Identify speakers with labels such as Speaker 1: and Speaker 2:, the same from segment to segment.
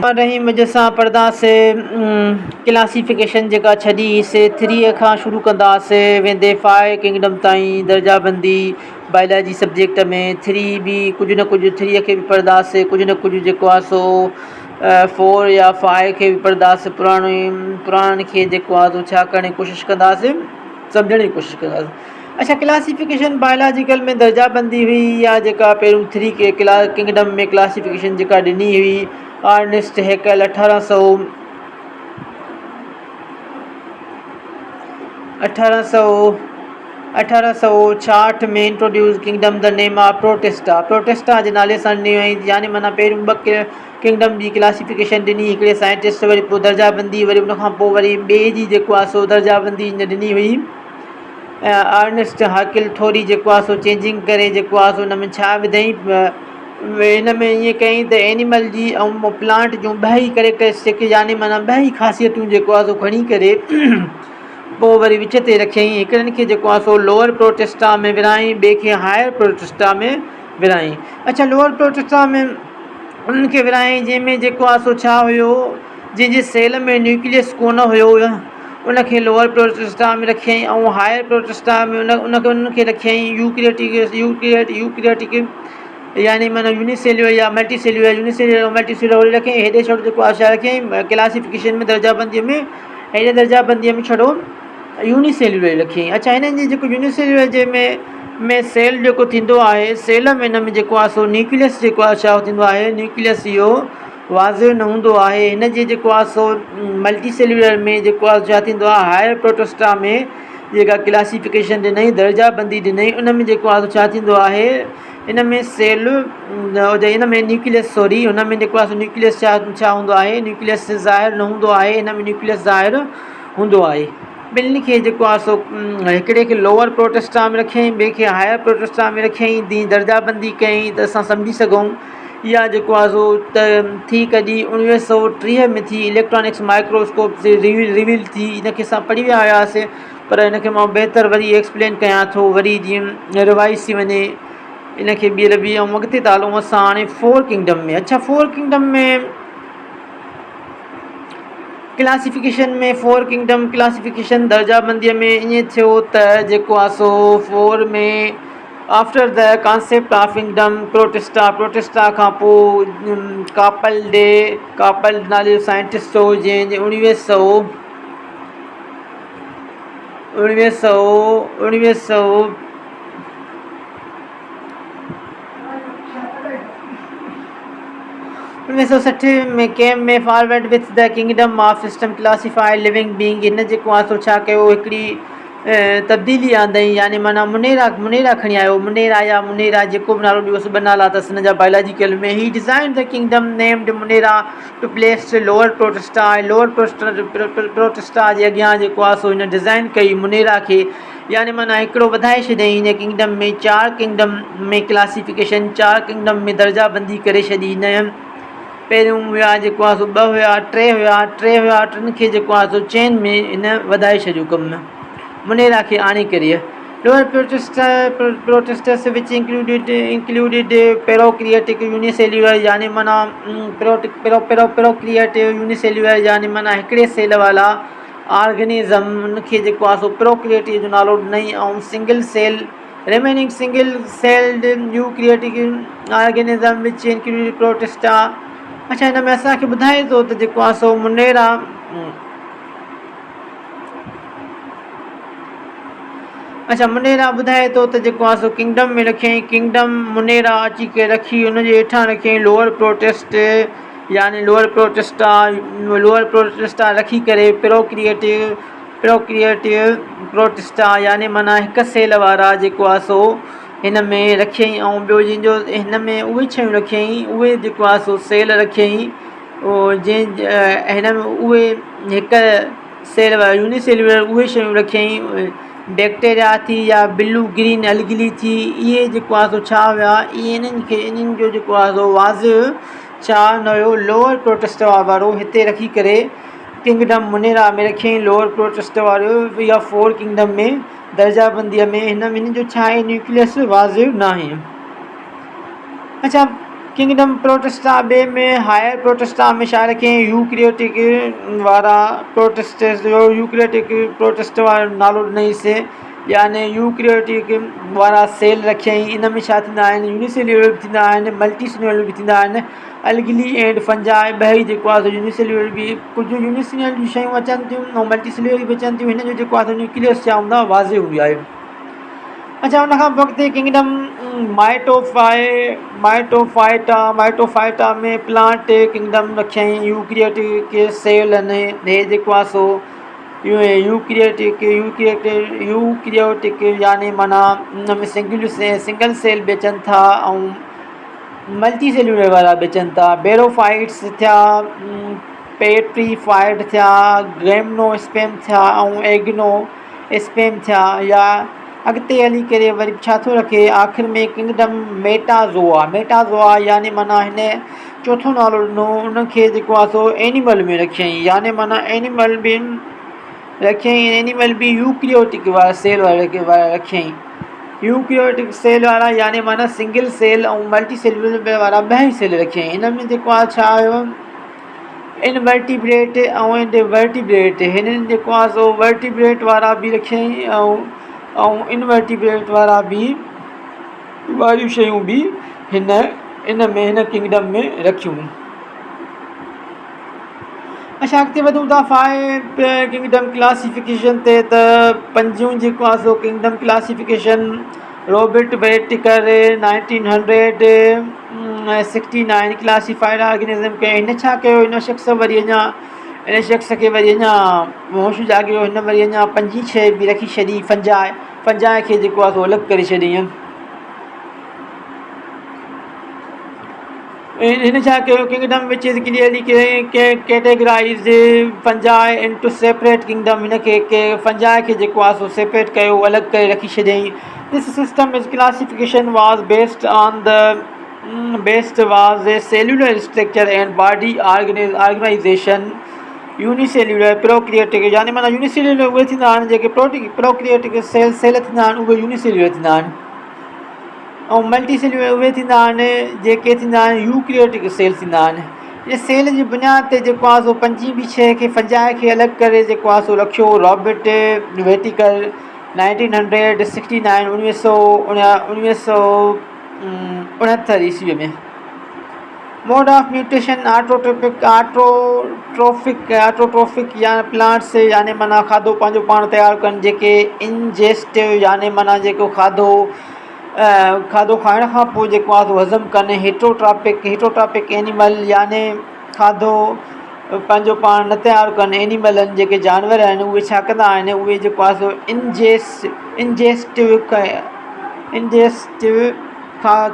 Speaker 1: रहीम जैसा पर्दा से क्लासिफिकेशन जेका छॾी से 3 खां शुरू कंदासीं वेंदे 5 किंगडम ताईं दर्जाबंदी बायोलॉजी सब्जेक्ट में 3 भी कुझु न कुझु 3 खे बि पढ़ंदासीं कुझु न कुझु जेको आहे सो 4 या 5 खे बि पढ़ंदासीं पुराणनि खे जेको आहे सो छा करण जी कोशिशि कंदासीं सम्झण जी कोशिशि कंदासीं। अच्छा क्लासिफिकेशन बायोलॉजिकल में दर्जाबंदी हुई या जेका पहिरियों 3 के किंगडम में क्लासिफिकेशन जेका ॾिनी हुई अर्नेस्ट हैकल 1866 में introduce kingdom the name of Protista जे नाले सां ॾिनी हुई यानी माना पहिरियों 2 किंगडम जी क्लासिफिकेशन ॾिनी हिकिड़े साइंटिस्ट वरी पोइ दर्जाबंदी वरी उनखां पोइ वरी ॿिए जी जेको आहे सो दर्जाबंदी ॾिनी हुई अर्नेस्ट हैकल थोरी जेको आहे सो चेंजिंग करे जेको आहे सो हुन में छा विधई हिन में ईअं कई त एनिमल जी ऐं प्लांट जूं 2 कैरेक्टरिस्टिक यानी माना 2 ख़ासियतूं जेको आहे सो खणी करे पोइ वरी विच ते रखियईं हिकिड़नि खे जेको आहे सो लोअर प्रोटेस्टा में विराई ॿिए खे हायर प्रोटेस्टा में विराई। अच्छा लोअर प्रोटेस्टा में उन्हनि खे विराई जंहिंमें जेको आहे सो छा हुयो जंहिंजे सेल में न्यूक्लियस कोन हुयो उनखे लोअर प्रोटेस्टा में रखियईं ऐं हायर प्रोटेस्टा में उनखे रखियईं यूक्रियाटिक यानी माना यूनिसेल्यूलर या मल्टीसेल्यूलर रखियईं हेॾे छो जेको आहे छा रखियईं क्लासिफिकेशन में दर्जाबंदीअ में हेॾे दर्जाबंदीअ में छॾो यूनिसेल्यूलर रखियईं। अच्छा हिननि जी जेको यूनिसेल्यूलर में सेल जेको थींदो आहे सेल में हिन में जेको आहे सो न्यूक्लियस जेको आहे छा थींदो आहे न्यूक्लियस इहो वाज़िव न हूंदो आहे। हिन जे जेको आहे सो मल्टीसेल्यूलर में जेको आहे छा थींदो आहे हायर प्रोटेस्टा में जेका क्लासिफिकेशन ॾिनई दर्जाबंदी ॾिनई उन में जेको आहे छा थींदो आहे इन में सेल इन में न्यूक्लियस हुन में जेको आहे न्यूक्लियस छा हूंदो आहे न्यूक्लियस ज़ाहिर न हूंदो आहे हिन में न्यूक्लियस ज़ाहिर हूंदो आहे। ॿिन्ही खे जेको आहे सो हिकिड़े खे लोअर प्रोटेस्टा में रखियईं ॿिए खे हायर प्रोटेस्टा में रखियईं दी दर्जाबंदी कयईं त असां सम्झी सघूं इहा जेको आहे सो त थी कॾहिं 1930 में थी इलेक्ट्रॉनिक्स माइक्रोस्कोप से रिवील थी इनखे असां पढ़ी विया हुआसीं पर इनखे मां बहितर वरी एक्सप्लेन कयां थो वरी जीअं रिवाइज़ थी वञे इनखे ॿीहर बि ऐं अॻिते था हलूं असां हाणे 4 किंगडम में। अच्छा 4 किंगडम में क्लासिफिकेशन में 4 किंगडम क्लासिफिकेशन दर्जाबंदीअ में ईअं थियो त जेको आहे सो 4 में after the concept of kingdom Protista खां पोइ कापल नाले जो साइंटिस्ट हो जंहिं 1960 में केम में forward with the kingdom of system classified living being हिन जेको आहे सो छा कयो हिकिड़ी तब्दीली आंदई यानी माना मुनेरा खणी आयो मुनेरा जेको बि नालो ॾियोसि 2 नाला अथसि हिन जा बायोलॉजिकल में ही design the kingdom named Monera to place lower Protista जे अॻियां जेको आहे सो हिन डिज़ाइन कई मुनेरा खे यानी माना हिकिड़ो वधाए छॾियईं हिन किंगडम में 4 किंगडम में क्लासिफिकेशन 4 किंगडम में दर्जाबंदी करे छॾी हिन पहिरियों हुआ जेको आहे सो 2 हुआ 3 हुआ 3 खे जेको आहे सो चेन में हिन वधाए छॾियो कमु मुनेरा खे आणे करे लोअर प्रोटेस्टस विच इंक्लूडेड पेरोक्रिएटिक यूनिसेल्यूलर यानी माना पेरोक्रिएटिव यूनिसेल्यूलर यानी माना हिकिड़े सेल वाला ऑर्गेनिज़म उनखे जेको आहे सो प्रोक्रिएटिव जो नालो ॾिनई ऐं single cell remaining single celled eukaryotic organism which included Protista. अच्छा हिन में असांखे ॿुधाए थो त जेको आहे सो मुनेरा ॿुधाए थो त जेको आहे सो किंगडम में रखियईं किंगडम मुनेरा अची करे रखी हुनजे हेठां रखियईं लोअर प्रोटेस्टा रखी करे प्रोक्रिएटिव प्रोटेस्टा यानी माना हिकु सेल वारा जेको आहे सो हिन में रखियईं ऐं ॿियो जंहिंजो हिन में उहे शयूं रखियईं उहे जेको आहे सो सेल रखियईं हिन में उहे हिकु सेल वारा यूनिसेल्यूलर उहे शयूं रखियईं बैक्टीरिया थी या ब्लू ग्रीन एल्गी थी इहे जेको आहे सो छा हुआ इहे इन्हनि जो जेको आहे सो वाज़िव छा न हुयो लोअर प्रोटेस्टा वारो हिते रखी करे किंगडम मुनेरा में रखियईं लोअर प्रोटेस्टा वारो या 4 किंगडम में दर्जाबंदीअ में हिन जो छा आहे न्यूक्लियस वाज़िव न आहे। अच्छा किंगडम प्रोटेस्टा ॿिए में हायर प्रोटेस्टा में छा रखियईं यूक्रियोटिक वारा प्रोटेस्ट जो यूक्रियोटिक प्रोटेस्ट वारो नालो ॾिनईंसि यानी यूक्रियोटिक वारा सेल रखियईं। इन में छा थींदा आहिनि यूनिसेल्यूलर बि थींदा आहिनि मल्टीसेल्यूलर बि थींदा आहिनि। अलगिली एंड फंजाई ॿई जेको आहे यूनिसेल्यूलर बि कुझु यूनिसेल्यूलर जूं शयूं अचनि थियूं ऐं मल्टीसेल्यूलर बि अचनि थियूं। हिन जो जेको आहे न्यूक्लियस छा हूंदो आहे वाज़े हूंदी आहे। अच्छा उनखां पोइ अॻिते किंगडम माइटोफाइटा में प्लांट किंगडम रखियईं। यूक्रियोटिक सेल आहिनि हे जेको आहे सो यूक्रियोटिक यानी माना उन में सिंगल सेल बि अचनि था ऐं मल्टी सेल्यूलर वारा बि अचनि था। बेरोफाइट्स थिया पेट्रीफाइट थिया ग्रेमनोस्पेम थिया ऐं एग्नोस्पेम थिया या अॻिते हली करे वरी छा थो रखे आख़िर में किंगडम मेटाज़ोआ यानी माना हिन चोथों नालो ॾिनो उनखे जेको आहे सो एनिमल में रखियईं यानी माना एनिमल बि यूक्रियोटिक वारा सेल वारा रखियईं। यूक्रियोटिक सेल वारा यानी माना सिंगल सेल ऐं मल्टी सेल्यूलर वारा ॿई सेल रखियईं। हिन में जेको आहे छा आयो इनवर्टिब्रेट ऐं वर्टिब्रेट हिननि जेको आहे सो वर्टिब्रेट वारा बि रखियईं ऐं इनवर्टिब्रेट वारा बि वारियूं शयूं बि हिन किंगडम में रखियूं। अच्छा अॻिते वधूं था किंगडम क्लासिफिकेशन ते त पंजियूं जेको आहे सो kingdom classification Robert Whittaker 1969 classified organism कयो। हिन छा कयो हिन शख़्स खे वरी अञा होश जाॻियो। हिन वरी अञा पंजी शइ बि रखी छॾी फंजाए खे जेको आहे सो अलॻि करे छॾियईं। हिन छा कयो kingdom which is clearly categorise fungi into separate kingdom. हिनखे फंजाए खे जेको आहे सो सेपरेट कयो अलॻि करे रखी छॾियईं। This system is classification was based was a cellular structure and body organisation unicellular prokaryotic यानी माना यूनिसेल्यूलर उहे थींदा आहिनि जेके प्रोक्रिएटिक सेल थींदा आहिनि उहे यूनिसेल्यूलर थींदा आहिनि ऐं मल्टी सेल्यूलर उहे थींदा आहिनि जेके थींदा आहिनि यूक्रियोटिक सेल थींदा आहिनि। इन सेल जी बुनियाद ते जेको आहे सो पंजी बि शइ खे फंजाए खे अलॻि करे जेको आहे सो रखियो रॉबर्ट वेटिकर 1969 ईस्वी में। मोड ऑफ म्यूटेशन ऑटोट्रोफिक या प्लांट्स यानी माना खाधो पंहिंजो पाण तयारु कनि जेके इंजेस्टिव यानी माना जेको खाधो खाइण खां पोइ जेको आहे सो हज़म कनि। हिटोट्रॉपिक एनिमल यानी खाधो पंहिंजो पाण न तयारु कनि। एनिमल आहिनि जेके जानवर आहिनि उहे छा कंदा आहिनि उहे जेको आहे सो इंजेस्टिव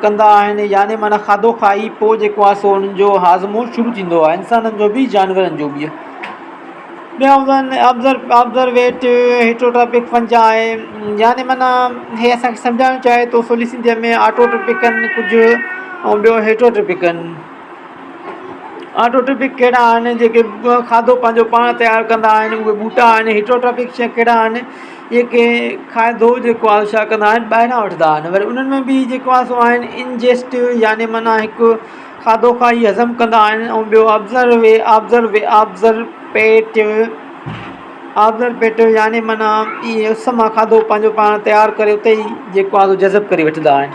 Speaker 1: कंदा आहिनि यानी माना खाधो खाई पोइ जेको आहे सो उन्हनि जो हाज़मो शुरू थींदो आहे इंसाननि जो बि जानवरनि जो बि। ऑब्ज़र्वेट हिटोट्रॉपिक फंजाए यानी माना हे असांखे सम्झाइणु चाहे थो सवली सिंधीअ में ऑटोट्रोपिक आहिनि कुझु ऐं ॿियो हिटोट्रॉपिक आहिनि। ऑटोट्रोपिक कहिड़ा आहिनि जेके खाधो पंहिंजो पाण तयारु कंदा आहिनि उहे ॿूटा आहिनि। हिटोट्रॉपिक कहिड़ा आहिनि जेके खाधो जेको आहे छा कंदा आहिनि ॿाहिरां वठंदा आहिनि। वरी उन्हनि में बि जेको आहे सो आहिनि इंजेस्टिव यानी माना हिकु खाधो खाई हज़म कंदा आहिनि ऐं ॿियो ऑब्ज़र्वेटिव यानी माना इहे उस मां खाधो पंहिंजो पाण तयारु करे उते ई जेको आहे जज़ब करे वठंदा आहिनि।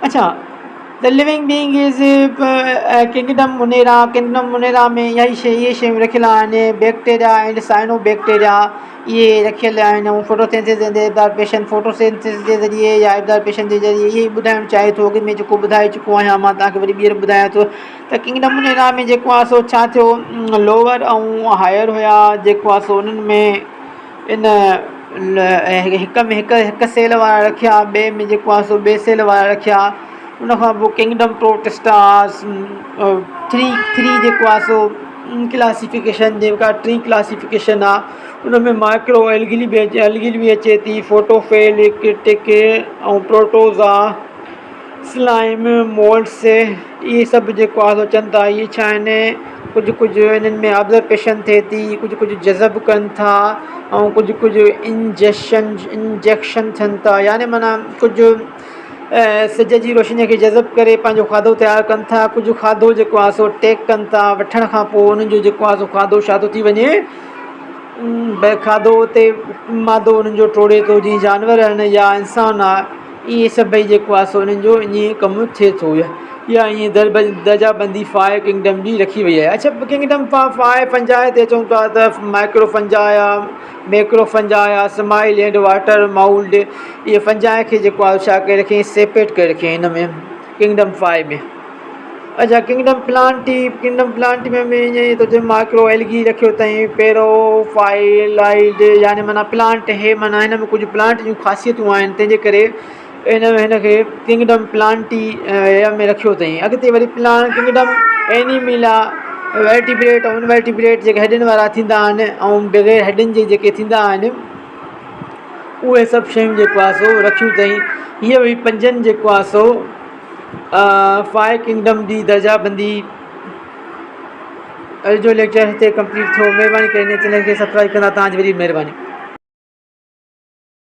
Speaker 1: अच्छा the living being is kingdom Monera में इहे शयूं रखियल आहिनि। बैक्टीरिया एंड साइनोबैक्टीरिया इहे रखियल आहिनि ऐं फोटोसिंथेसिस जे ज़रिए या एब्ज़ॉर्प्शन जे ज़रिए इहे ॿुधाइणु चाहे थो। अॻु में जेको ॿुधाए चुको आहियां मां तव्हांखे वरी ॿीहर ॿुधायां थो त किंगडम मुनेरा में जेको आहे सो छा थियो लोअर ऐं हायर हुया जेको आहे सो उन्हनि में इन हिक में हिकु सेल वारा रखिया ॿिए में जेको आहे सो ॿिए सेल वारा रखिया। उनखां पोइ किंगडम प्रोटेस्टा 3 जेको आहे सो क्लासिफिकेशन जेका 3 क्लासिफिकेशन आहे उन में माइक्रो एल्गिली बि अचे थी फोटोफेलिटिक ऐं स्लाइम मोल्ड्स ये सभु जेको आहे सो अचनि था। इहे छा आहिनि, कुझु कुझु इन्हनि में ऑब्ज़र्वेशन थिए थी, कुझु कुझु जज़ब कनि था ऐं कुझु कुझु इंजेक्शन थियनि था। यानी माना कुझु सिज जी रोशनीअ खे जज़ब करे पंहिंजो खाधो तयारु कनि था। कुझु खाधो जेको आहे सो टेक कनि था, वठण खां पोइ उन्हनि जो जेको आहे सो खाधो छा थो थी वञे, भई खाधो उते मादो उन्हनि जो टोड़े थो, जीअं जानवर आहिनि या इंसान आहे, इहे सभई जेको आहे सो उन्हनि जो ईअं कमु थिए थो। या ईअं दर्जाबंदी फाए किंगडम जी रखी वई आहे। अच्छा, किंगडम फाए फंजाए ते अचूं था त माइक्रो फंजाए आहे, मैक्रो फंजाए आहे, स्माइल एंड वाटर माउल्ड, इहे फंजाए खे जेको आहे छा करे रखियईं, सेपरेट करे रखियईं हिन में किंगडम फाए में। अच्छा, किंगडम प्लांट में ईअं थो चए माइक्रो एल्गी रखियो अथई, पेरोफाइलाइड, यानी माना प्लांट हे माना हिन में कुझु प्लांट जूं ख़ासियतूं आहिनि, तंहिंजे करे हिन खे किंगडम प्लांटी में रखियो अथई। अॻिते वरी किंगडम एनिमिला, वर्टिब्रेट ऐं इनवर्टिब्रेट जेके हेॾनि वारा थींदा आहिनि ऐं बग़ैर हेॾनि जे जेके थींदा आहिनि, उहे सभु शयूं जेको आहे सो रखियूं अथई। हीअ हुई पंजनि जेको आहे सो फाए किंगडम जी दर्जाबंदी। जो लेक्चर हिते कंप्लीट थियो। महिरबानी करे हिन चैनल खे सब्सक्राइब कंदा, तव्हांजी वॾी महिरबानी।